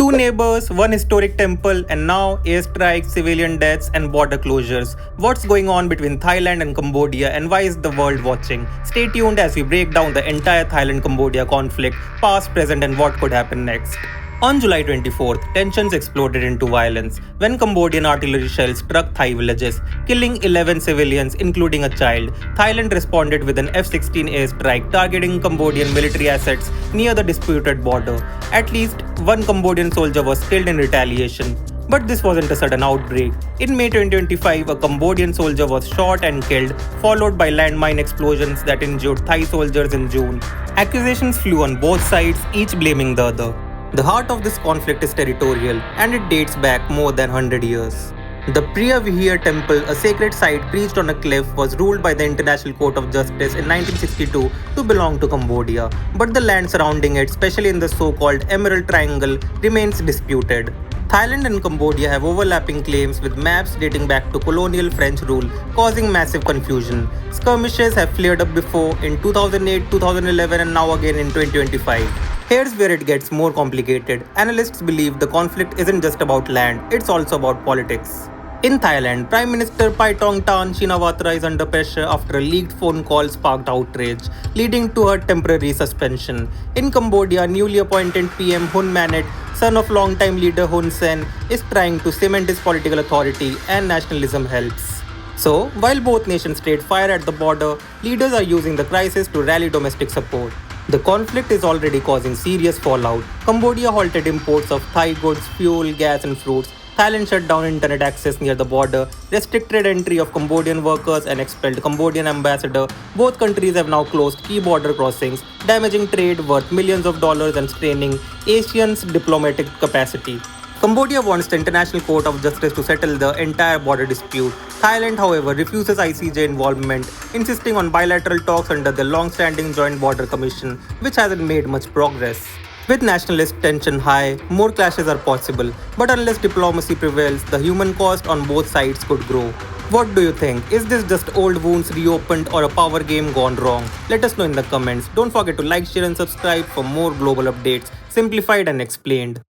Two neighbors, one historic temple, and now airstrikes, civilian deaths, and border closures. What's going on between Thailand and Cambodia, and why is the world watching? Stay tuned as we break down the entire Thailand Cambodia conflict, past, present, and what could happen next. On July 24th, tensions exploded into violence when Cambodian artillery shells struck Thai villages, killing 11 civilians, including a child. Thailand responded with an F-16 airstrike targeting Cambodian military assets near the disputed border. At least one Cambodian soldier was killed in retaliation. But this wasn't a sudden outbreak. In May 2025, a Cambodian soldier was shot and killed, followed by landmine explosions that injured Thai soldiers in June. Accusations flew on both sides, each blaming the other. The heart of this conflict is territorial, and it dates back more than 100 years. The Preah Vihear Temple, a sacred site perched on a cliff, was ruled by the International Court of Justice in 1962 to belong to Cambodia. But the land surrounding it, especially in the so-called Emerald Triangle, remains disputed. Thailand and Cambodia have overlapping claims with maps dating back to colonial French rule, causing massive confusion. Skirmishes have flared up before in 2008, 2011, and now again in 2025. Here's where it gets more complicated. Analysts believe the conflict isn't just about land, it's also about politics. In Thailand, Prime Minister Paetongtarn Shinawatra is under pressure after a leaked phone call sparked outrage, leading to her temporary suspension. In Cambodia, newly appointed PM Hun Manet, son of longtime leader Hun Sen, is trying to cement his political authority, and nationalism helps. So, while both nations trade fire at the border, leaders are using the crisis to rally domestic support. The conflict is already causing serious fallout. Cambodia halted imports of Thai goods, fuel, gas, and fruits. Thailand shut down internet access near the border, restricted entry of Cambodian workers, and expelled Cambodian ambassador. Both countries have now closed key border crossings, damaging trade worth millions of dollars and straining Asians' diplomatic capacity. Cambodia wants the International Court of Justice to settle the entire border dispute. Thailand, however, refuses ICJ involvement, insisting on bilateral talks under the long-standing Joint Border Commission, which hasn't made much progress. With nationalist tension high, more clashes are possible, but unless diplomacy prevails, the human cost on both sides could grow. What do you think? Is this just old wounds reopened or a power game gone wrong? Let us know in the comments. Don't forget to like, share and subscribe for more global updates, simplified and explained.